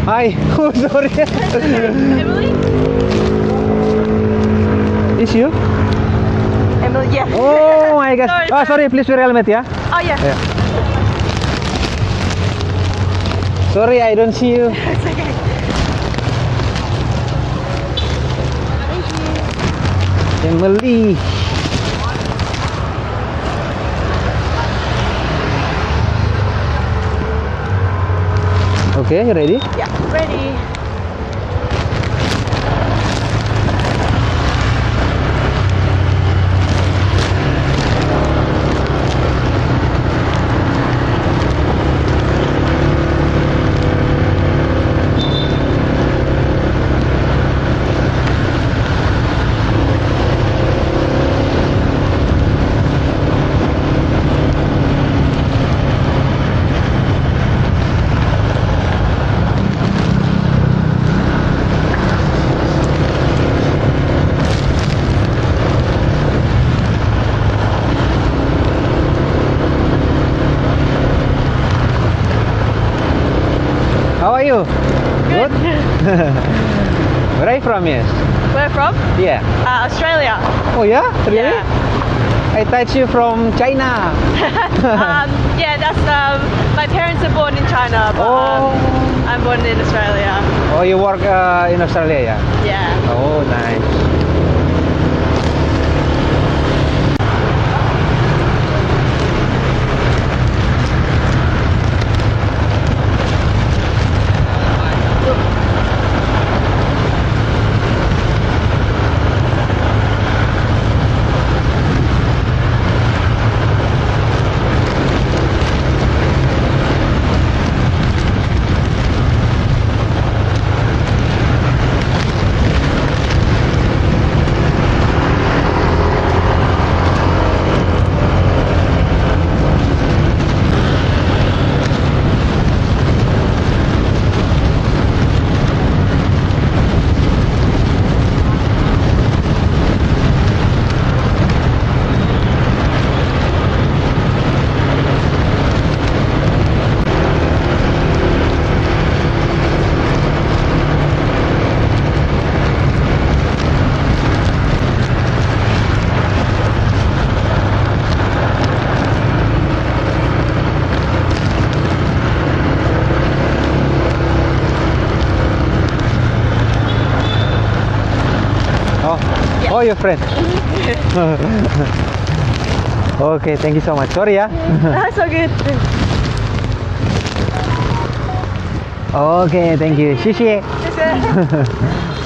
Hi. Oh, sorry. Emily? Is you? Emily, yeah. Oh my gosh. Sorry, Oh, sorry. Please wear helmet, yeah? Oh, yeah. Yeah. Sorry, I don't see you. It's okay. Thank you. Emily. Okay, you ready? Yeah, ready. How are you? Good. Where are you from, yes? Where from? Yeah. Australia. Oh yeah? Really? Yeah. I thought you from China. Yeah, that's my parents are born in China, but Oh. I'm born in Australia. Oh, you work in Australia, yeah? Yeah. Oh, nice. Oh, oh, your friend. Okay, thank you so much. Sorry, yeah. That's so good. Okay, thank you. 谢谢. Is it?